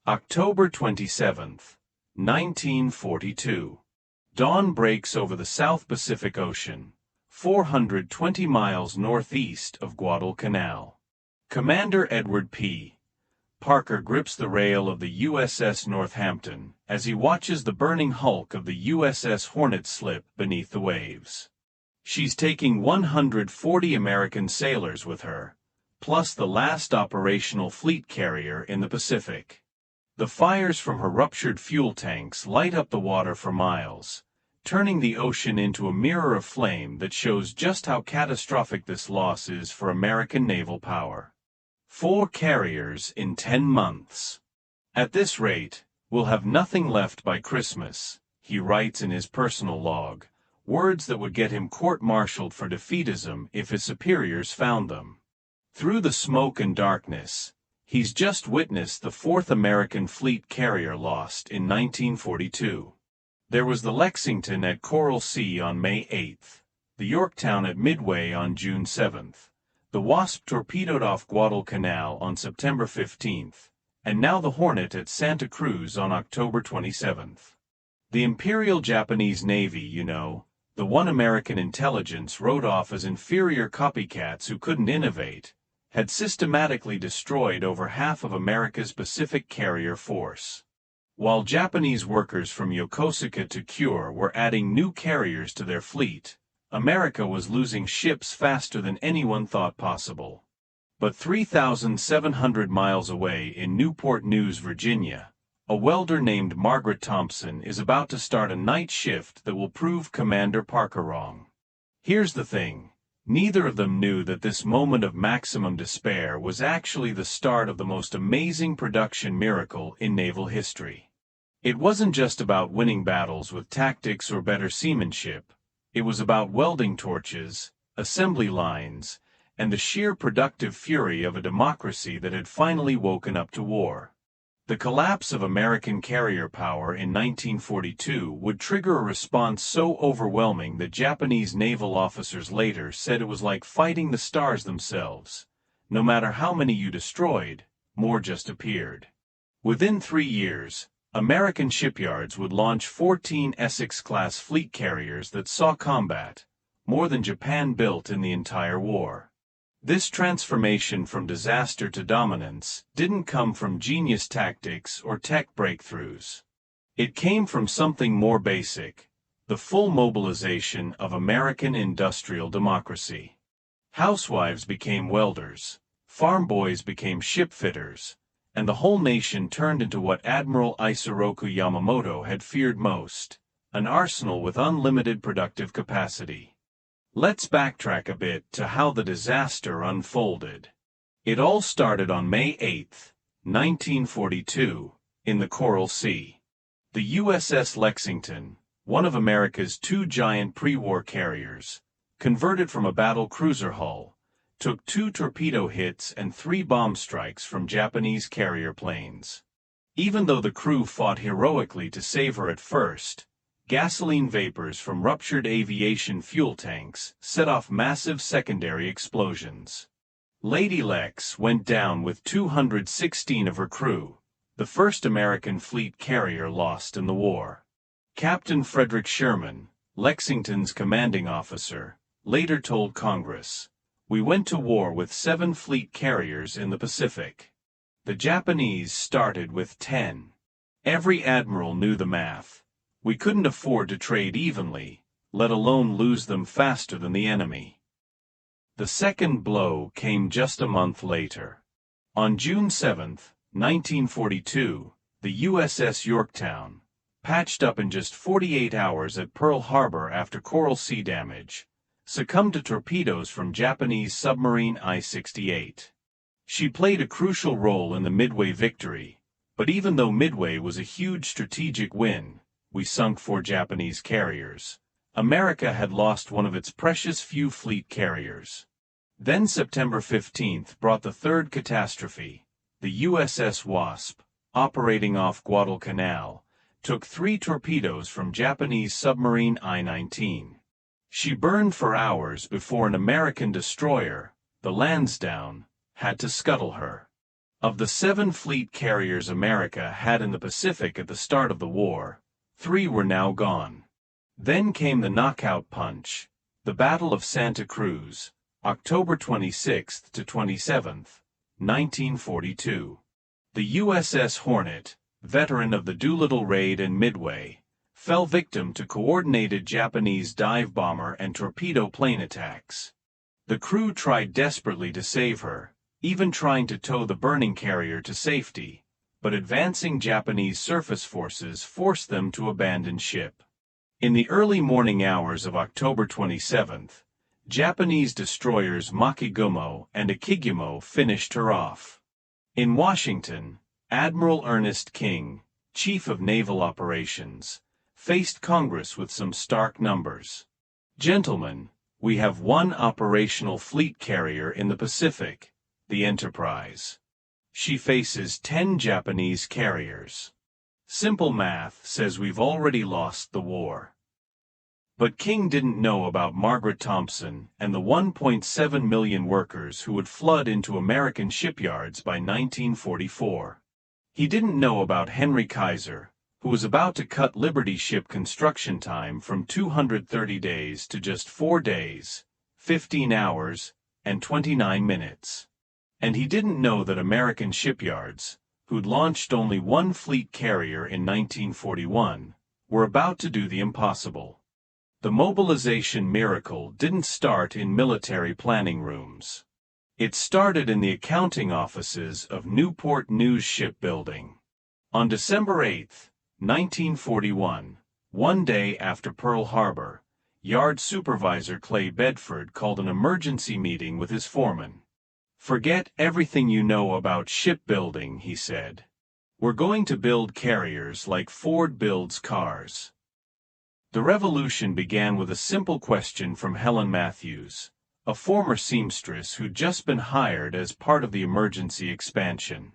October 27, 1942. Dawn breaks over the South Pacific Ocean, 420 miles northeast of Guadalcanal. Commander Edward P. Parker grips the rail of the USS Northampton as he watches the burning hulk of the USS Hornet slip beneath the waves. She's taking 140 American sailors with her, plus the last operational fleet carrier in the Pacific. The fires from her ruptured fuel tanks light up the water for miles, turning the ocean into a mirror of flame that shows just how catastrophic this loss is for American naval power. 4 carriers in 10 months. At this rate, we'll have nothing left by Christmas, he writes in his personal log, words that would get him court-martialed for defeatism if his superiors found them. Through the smoke and darkness, he's just witnessed the 4th American fleet carrier lost in 1942. There was the Lexington at Coral Sea on May 8th, the Yorktown at Midway on June 7th, the Wasp torpedoed off Guadalcanal on September 15th, and now the Hornet at Santa Cruz on October 27th. The Imperial Japanese Navy, you know, the one American intelligence wrote off as inferior copycats who couldn't innovate, had systematically destroyed over half of America's Pacific carrier force. While Japanese workers from Yokosuka to Kure were adding new carriers to their fleet, America was losing ships faster than anyone thought possible. But 3,700 miles away in Newport News, Virginia, a welder named Margaret Thompson is about to start a night shift that will prove Commander Parker wrong. Here's the thing. Neither of them knew that this moment of maximum despair was actually the start of the most amazing production miracle in naval history. It wasn't just about winning battles with tactics or better seamanship. It was about welding torches, assembly lines, and the sheer productive fury of a democracy that had finally woken up to war. The collapse of American carrier power in 1942 would trigger a response so overwhelming that Japanese naval officers later said it was like fighting the stars themselves. No matter how many you destroyed, more just appeared. Within 3 years, American shipyards would launch 14 Essex-class fleet carriers that saw combat, more than Japan built in the entire war. This transformation from disaster to dominance didn't come from genius tactics or tech breakthroughs. It came from something more basic, the full mobilization of American industrial democracy. Housewives became welders, farm boys became shipfitters, and the whole nation turned into what Admiral Isoroku Yamamoto had feared most, an arsenal with unlimited productive capacity. Let's backtrack a bit to how the disaster unfolded. It all started on May 8, 1942, in the Coral Sea. The USS Lexington, one of America's 2 giant pre-war carriers, converted from a battle cruiser hull, took 2 torpedo hits and 3 bomb strikes from Japanese carrier planes. Even though the crew fought heroically to save her at first, gasoline vapors from ruptured aviation fuel tanks set off massive secondary explosions. Lady Lex went down with 216 of her crew, the first American fleet carrier lost in the war. Captain Frederick Sherman, Lexington's commanding officer, later told Congress, "We went to war with 7 fleet carriers in the Pacific. The Japanese started with 10. Every admiral knew the math. We couldn't afford to trade evenly, let alone lose them faster than the enemy." The second blow came just a month later. On June 7, 1942, the USS Yorktown, patched up in just 48 hours at Pearl Harbor after Coral Sea damage, succumbed to torpedoes from Japanese submarine I-68. She played a crucial role in the Midway victory, but even though Midway was a huge strategic win, we sunk 4 Japanese carriers. America had lost one of its precious few fleet carriers. Then September 15th brought the third catastrophe. The USS Wasp, operating off Guadalcanal, took 3 torpedoes from Japanese submarine I-19. She burned for hours before an American destroyer, the Lansdowne, had to scuttle her. Of the 7 fleet carriers America had in the Pacific at the start of the war, 3 were now gone. Then came the knockout punch, the Battle of Santa Cruz, October 26 to 27, 1942. The USS Hornet, veteran of the Doolittle Raid and Midway, fell victim to coordinated Japanese dive bomber and torpedo plane attacks. The crew tried desperately to save her, even trying to tow the burning carrier to safety, but advancing Japanese surface forces forced them to abandon ship. In the early morning hours of October 27, Japanese destroyers Makigumo and Akagi finished her off. In Washington, Admiral Ernest King, Chief of Naval Operations, faced Congress with some stark numbers. "Gentlemen, we have one operational fleet carrier in the Pacific, the Enterprise. She faces 10 Japanese carriers. Simple math says we've already lost the war." But King didn't know about Margaret Thompson and the 1.7 million workers who would flood into American shipyards by 1944. He didn't know about Henry Kaiser, who was about to cut Liberty ship construction time from 230 days to just 4 days, 15 hours, and 29 minutes. And he didn't know that American shipyards, who'd launched only one fleet carrier in 1941, were about to do the impossible. The mobilization miracle didn't start in military planning rooms. It started in the accounting offices of Newport News Shipbuilding. On December 8, 1941, one day after Pearl Harbor, Yard Supervisor Clay Bedford called an emergency meeting with his foreman. "Forget everything you know about shipbuilding," he said. "We're going to build carriers like Ford builds cars." The revolution began with a simple question from Helen Matthews, a former seamstress who'd just been hired as part of the emergency expansion.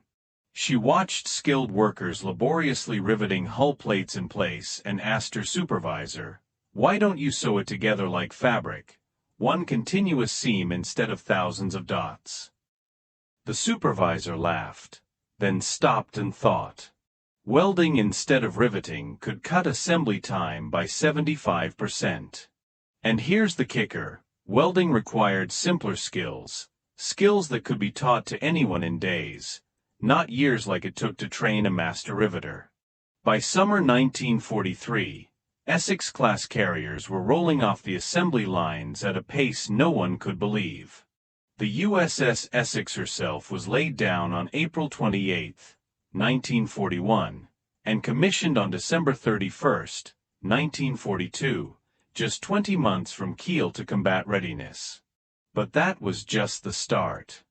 She watched skilled workers laboriously riveting hull plates in place and asked her supervisor, "Why don't you sew it together like fabric, one continuous seam instead of thousands of dots?" The supervisor laughed, then stopped and thought. Welding instead of riveting could cut assembly time by 75%. And here's the kicker, welding required simpler skills, skills that could be taught to anyone in days, not years like it took to train a master riveter. By summer 1943, Essex-class carriers were rolling off the assembly lines at a pace no one could believe. The USS Essex herself was laid down on April 28, 1941, and commissioned on December 31, 1942, just 20 months from keel to combat readiness. But that was just the start.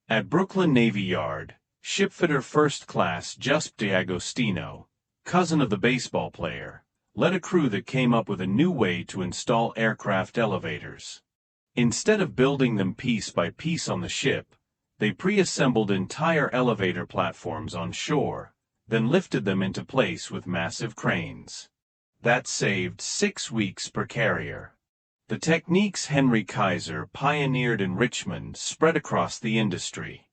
At Brooklyn Navy Yard, shipfitter First Class Giuseppe D'Agostino, cousin of the baseball player, led a crew that came up with a new way to install aircraft elevators. Instead of building them piece by piece on the ship, they pre-assembled entire elevator platforms on shore, then lifted them into place with massive cranes. That saved 6 weeks per carrier. The techniques Henry Kaiser pioneered in Richmond spread across the industry.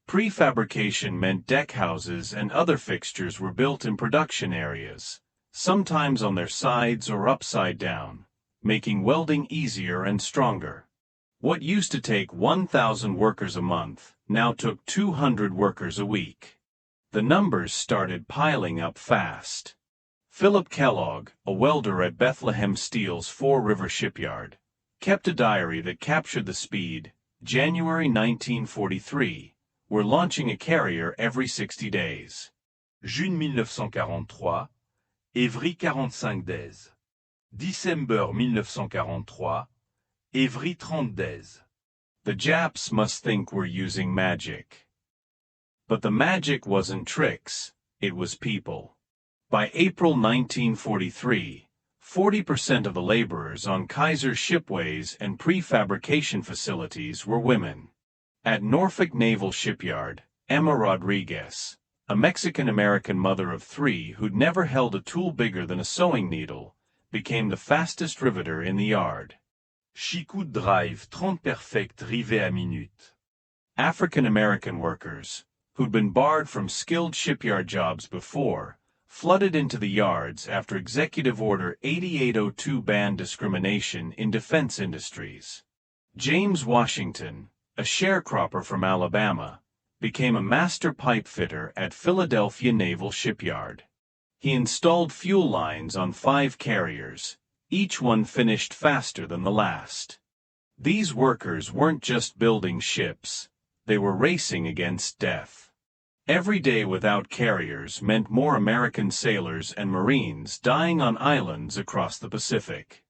Prefabrication meant deck houses and other fixtures were built in production areas, sometimes on their sides or upside down, making welding easier and stronger. What used to take 1,000 workers a month now took 200 workers a week. The numbers started piling up fast. Philip Kellogg, a welder at Bethlehem Steel's Four River Shipyard, kept a diary that captured the speed. January 1943, we're launching a carrier every 60 days. Juin 1943, every 45 days. December 1943, every 30 days. The Japs must think we're using magic. But the magic wasn't tricks, it was people. By April 1943, 40% of the laborers on Kaiser's shipways and prefabrication facilities were women. At Norfolk Naval Shipyard, Emma Rodriguez, a Mexican-American mother of 3 who'd never held a tool bigger than a sewing needle, became the fastest riveter in the yard. She could drive 30 perfect rivets à minute. African-American workers, who'd been barred from skilled shipyard jobs before, flooded into the yards after Executive Order 8802 banned discrimination in defense industries. James Washington, a sharecropper from Alabama, became a master pipe fitter at Philadelphia Naval Shipyard. He installed fuel lines on 5 carriers, each one finished faster than the last. These workers weren't just building ships, they were racing against death. Every day without carriers meant more American sailors and Marines dying on islands across the Pacific.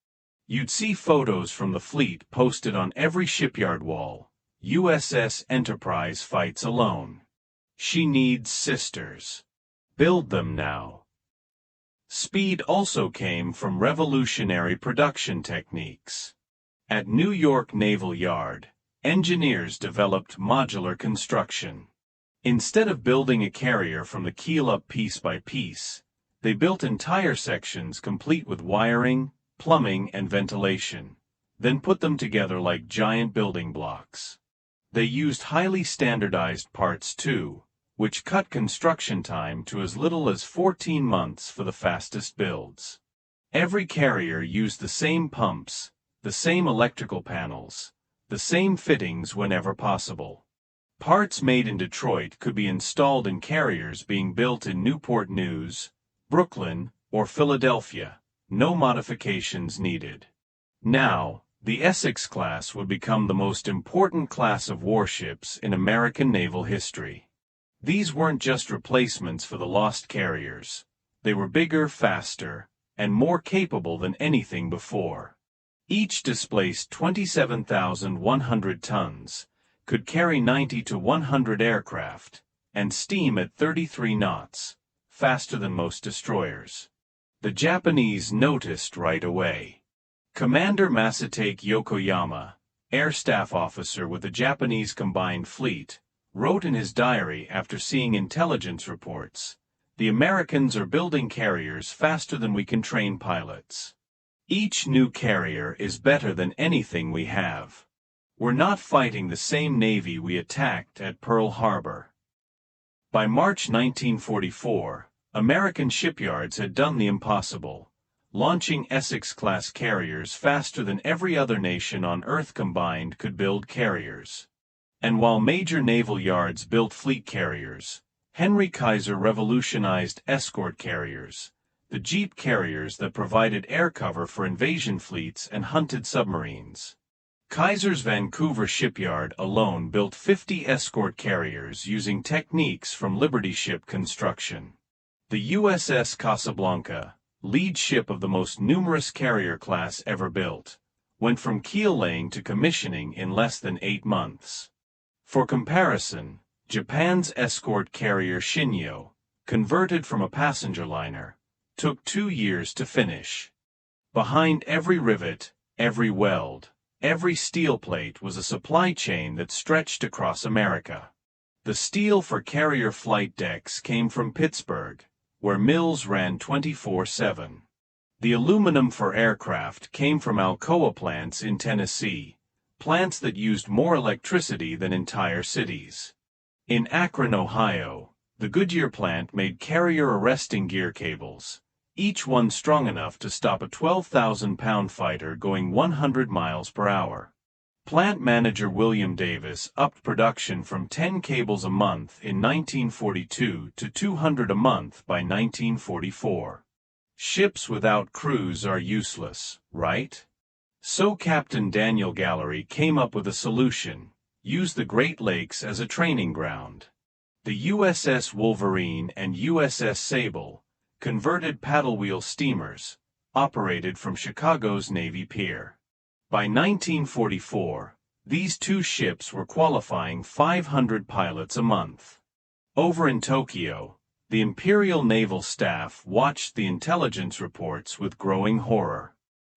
You'd see photos from the fleet posted on every shipyard wall. USS Enterprise fights alone. She needs sisters. Build them now. Speed also came from revolutionary production techniques. At New York Naval Yard, engineers developed modular construction. Instead of building a carrier from the keel up piece by piece, they built entire sections complete with wiring, plumbing, and ventilation, then put them together like giant building blocks. They used highly standardized parts too, which cut construction time to as little as 14 months for the fastest builds. Every carrier used the same pumps, the same electrical panels, the same fittings whenever possible. Parts made in Detroit could be installed in carriers being built in Newport News, Brooklyn, or Philadelphia, no modifications needed. Now, the Essex class would become the most important class of warships in American naval history. These weren't just replacements for the lost carriers. They were bigger, faster, and more capable than anything before. Each displaced 27,100 tons, could carry 90 to 100 aircraft, and steam at 33 knots, faster than most destroyers. The Japanese noticed right away. Commander Masatake Yokoyama, air staff officer with the Japanese Combined Fleet, wrote in his diary after seeing intelligence reports, "The Americans are building carriers faster than we can train pilots. Each new carrier is better than anything we have. We're not fighting the same Navy we attacked at Pearl Harbor." By March 1944, American shipyards had done the impossible, launching Essex-class carriers faster than every other nation on Earth combined could build carriers. And while major naval yards built fleet carriers, Henry Kaiser revolutionized escort carriers, the jeep carriers that provided air cover for invasion fleets and hunted submarines. Kaiser's Vancouver shipyard alone built 50 escort carriers using techniques from Liberty ship construction. The USS Casablanca, lead ship of the most numerous carrier class ever built, went from keel laying to commissioning in less than 8 months. For comparison, Japan's escort carrier Hiryū, converted from a passenger liner, took 2 years to finish. Behind every rivet, every weld, every steel plate was a supply chain that stretched across America. The steel for carrier flight decks came from Pittsburgh, where mills ran 24/7. The aluminum for aircraft came from Alcoa plants in Tennessee, plants that used more electricity than entire cities. In Akron, Ohio, the Goodyear plant made carrier arresting gear cables, each one strong enough to stop a 12,000-pound fighter going 100 miles per hour. Plant manager William Davis upped production from 10 cables a month in 1942 to 200 a month by 1944. Ships without crews are useless, right? So Captain Daniel Gallery came up with a solution: use the Great Lakes as a training ground. The USS Wolverine and USS Sable, converted paddle-wheel steamers, operated from Chicago's Navy Pier. By 1944, these 2 ships were qualifying 500 pilots a month. Over in Tokyo, the Imperial Naval Staff watched the intelligence reports with growing horror.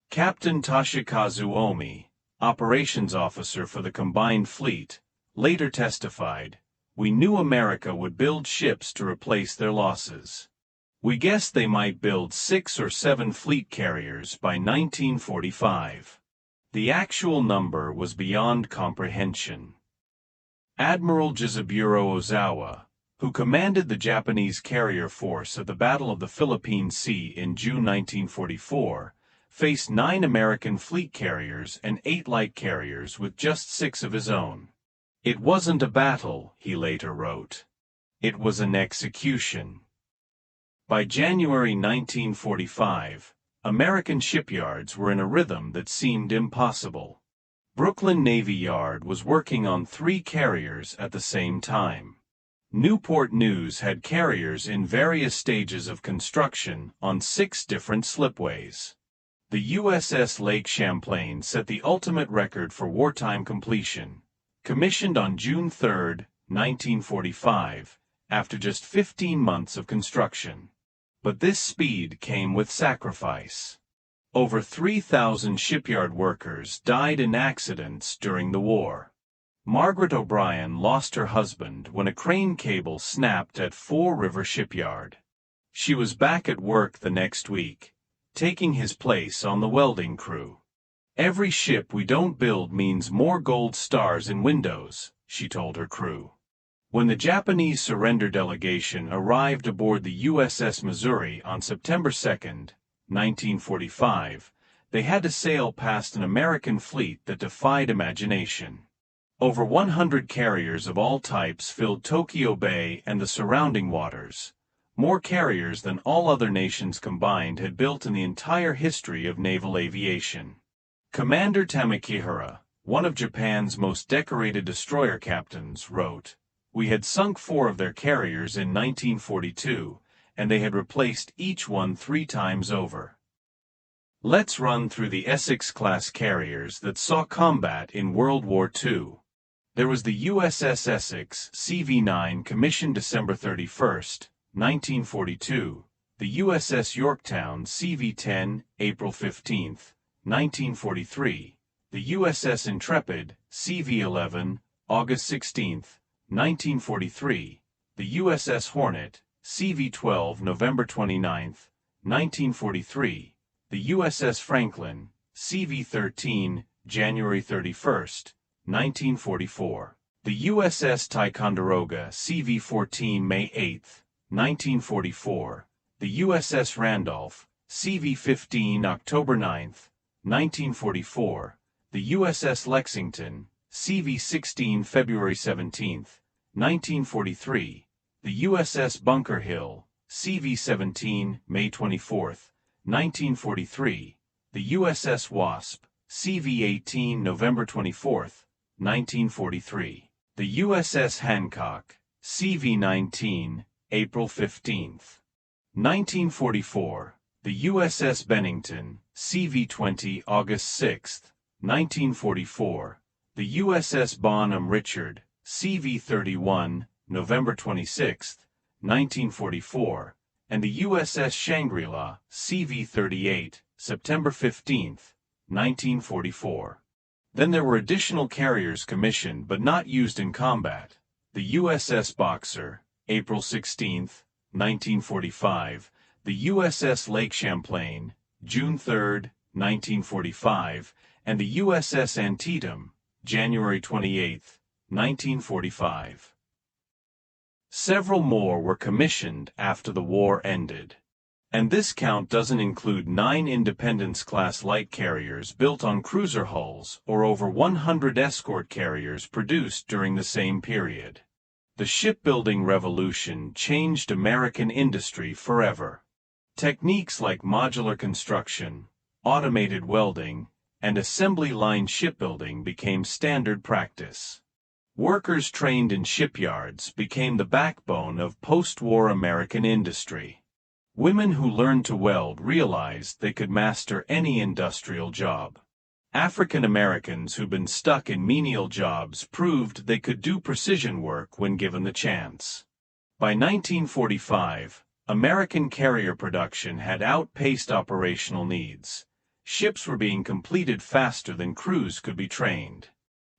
Captain Toshikazu Omi, operations officer for the Combined Fleet, later testified, "We knew America would build ships to replace their losses. We guessed they might build 6 or 7 fleet carriers by 1945. The actual number was beyond comprehension." Admiral Jizaburo Ozawa, who commanded the Japanese carrier force at the Battle of the Philippine Sea in June 1944, faced 9 American fleet carriers and 8 light carriers with just 6 of his own. "It wasn't a battle," he later wrote. "It was an execution." By January 1945, American shipyards were in a rhythm that seemed impossible. Brooklyn Navy Yard was working on 3 carriers at the same time. Newport News had carriers in various stages of construction on 6 different slipways. The USS Lake Champlain set the ultimate record for wartime completion, commissioned on June 3, 1945, after just 15 months of construction. But this speed came with sacrifice. Over 3,000 shipyard workers died in accidents during the war. Margaret O'Brien lost her husband when a crane cable snapped at Fall River Shipyard. She was back at work the next week, taking his place on the welding crew. "Every ship we don't build means more gold stars in windows," she told her crew. When the Japanese surrender delegation arrived aboard the USS Missouri on September 2, 1945, they had to sail past an American fleet that defied imagination. Over 100 carriers of all types filled Tokyo Bay and the surrounding waters, more carriers than all other nations combined had built in the entire history of naval aviation. Commander Tamekihara, one of Japan's most decorated destroyer captains, wrote, "We had sunk 4 of their carriers in 1942, and they had replaced each one 3 times over." Let's run through the Essex-class carriers that saw combat in World War II. There was the USS Essex, CV-9, commissioned December 31, 1942, the USS Yorktown, CV-10, April 15, 1943, the USS Intrepid, CV-11, August 16, 1943, the USS Hornet, CV-12, November 29, 1943, the USS Franklin, CV-13, January 31, 1944, the USS Ticonderoga, CV-14, May 8, 1944, the USS Randolph, CV-15, October 9, 1944, the USS Lexington, CV-16, February 17, 1943, the USS Bunker Hill, CV-17, May 24, 1943, the USS Wasp, CV-18, November 24, 1943, the USS Hancock, CV-19, April 15, 1944, the USS Bennington, CV-20, August 6, 1944, the USS Bonham Richard, CV-31, November 26, 1944, and the USS Shangri-La, CV-38, September 15, 1944. Then there were additional carriers commissioned but not used in combat. The USS Boxer, April 16, 1945, the USS Lake Champlain, June 3, 1945, and the USS Antietam, January 28, 1945. Several more were commissioned after the war ended. And this count doesn't include 9 Independence-class light carriers built on cruiser hulls or over 100 escort carriers produced during the same period. The shipbuilding revolution changed American industry forever. Techniques like modular construction, automated welding, and assembly line shipbuilding became standard practice. Workers trained in shipyards became the backbone of post-war American industry. Women who learned to weld realized they could master any industrial job. African Americans who'd been stuck in menial jobs proved they could do precision work when given the chance. By 1945, American carrier production had outpaced operational needs. Ships were being completed faster than crews could be trained.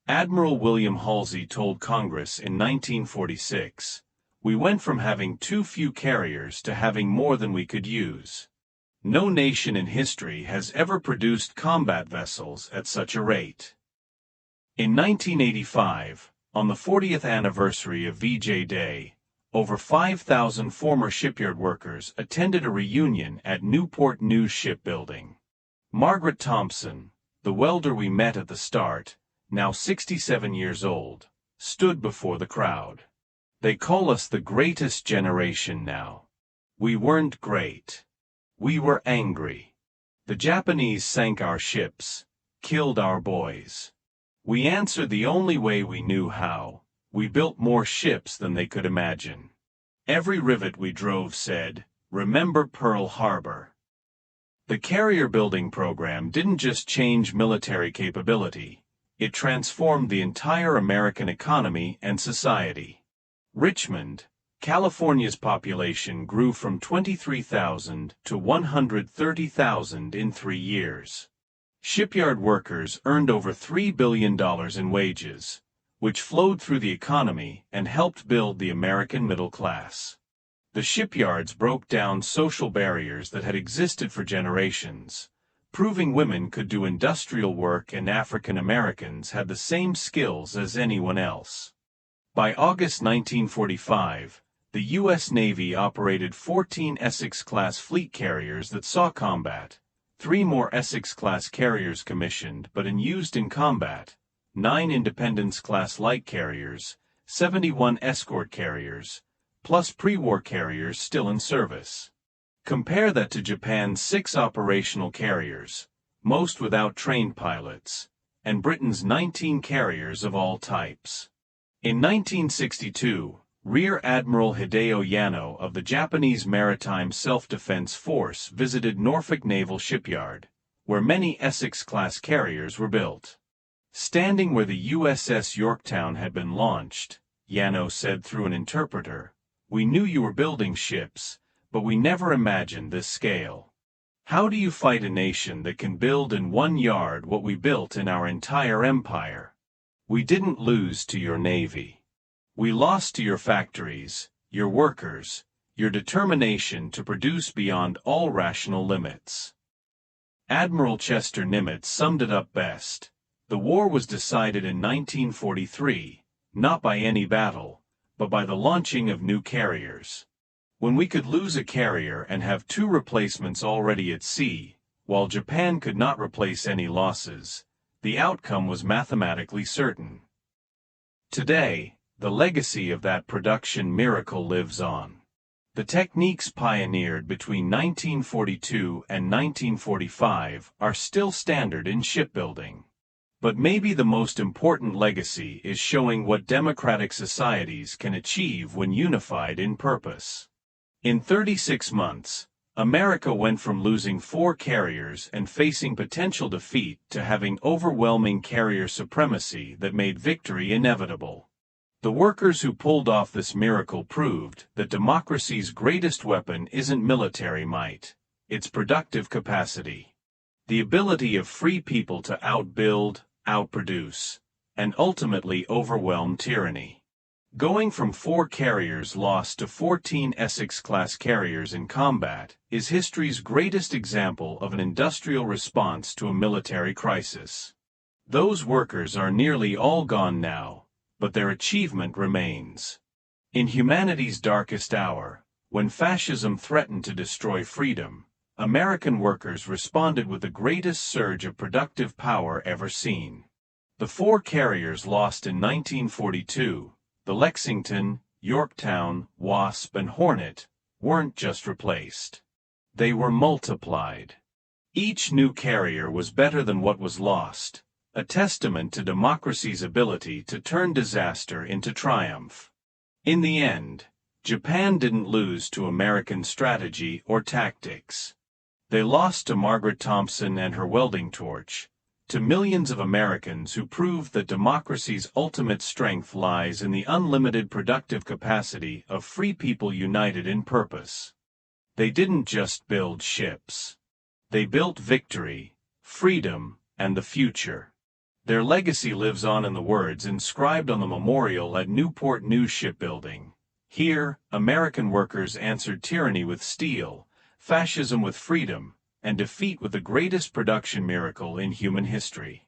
Admiral William Halsey told Congress in 1946, "We went from having too few carriers to having more than we could use. No nation in history has ever produced combat vessels at such a rate." In 1985, on the 40th anniversary of VJ Day, Over 5,000 former shipyard workers attended a reunion at Newport News Shipbuilding. Margaret Thompson, the welder we met at the start, now 67 years old, stood before the crowd. They call us the greatest generation now. We weren't great. We were angry. The Japanese sank our ships, killed our boys. We answered the only way we knew how. We built more ships than they could imagine. Every rivet we drove said, "Remember Pearl Harbor." The carrier building program didn't just change military capability, it transformed the entire American economy and society. Richmond, California's population grew from 23,000 to 130,000 in 3 years. Shipyard workers earned over $3 billion in wages, which flowed through the economy and helped build the American middle class. The shipyards broke down social barriers that had existed for generations, proving women could do industrial work and African Americans had the same skills as anyone else. By August 1945, the U.S. Navy operated 14 Essex-class fleet carriers that saw combat, 3 more Essex-class carriers commissioned but unused in combat, 9 Independence-class light carriers, 71 escort carriers, plus pre-war carriers still in service. Compare that to Japan's 6 operational carriers, most without trained pilots, and Britain's 19 carriers of all types. In 1962, Rear Admiral Hideo Yano of the Japanese Maritime Self-Defense Force visited Norfolk Naval Shipyard, where many Essex-class carriers were built. Standing where the USS Yorktown had been launched, Yano said through an interpreter, "We knew you were building ships, but we never imagined this scale. How do you fight a nation that can build in 1 yard what we built in our entire empire? We didn't lose to your navy. We lost to your factories, your workers, your determination to produce beyond all rational limits." Admiral Chester Nimitz summed it up best. The war was decided in 1943, not by any battle, but by the launching of new carriers. When we could lose a carrier and have 2 replacements already at sea, while Japan could not replace any losses, the outcome was mathematically certain. Today, the legacy of that production miracle lives on. The techniques pioneered between 1942 and 1945 are still standard in shipbuilding. But maybe the most important legacy is showing what democratic societies can achieve when unified in purpose. In 36 months, America went from losing 4 carriers and facing potential defeat to having overwhelming carrier supremacy that made victory inevitable. The workers who pulled off this miracle proved that democracy's greatest weapon isn't military might, it's productive capacity. The ability of free people to outbuild, outproduce, and ultimately overwhelm tyranny. Going from 4 carriers lost to 14 Essex-class carriers in combat is history's greatest example of an industrial response to a military crisis. Those workers are nearly all gone now, but their achievement remains. In humanity's darkest hour, when fascism threatened to destroy freedom, American workers responded with the greatest surge of productive power ever seen. The 4 carriers lost in 1942, the Lexington, Yorktown, Wasp, and Hornet, weren't just replaced. They were multiplied. Each new carrier was better than what was lost, a testament to democracy's ability to turn disaster into triumph. In the end, Japan didn't lose to American strategy or tactics. They lost to Margaret Thompson and her welding torch, to millions of Americans who proved that democracy's ultimate strength lies in the unlimited productive capacity of free people united in purpose. They didn't just build ships. They built victory, freedom, and the future. Their legacy lives on in the words inscribed on the memorial at Newport News Shipbuilding. Here, American workers answered tyranny with steel, fascism with freedom, and defeat with the greatest production miracle in human history.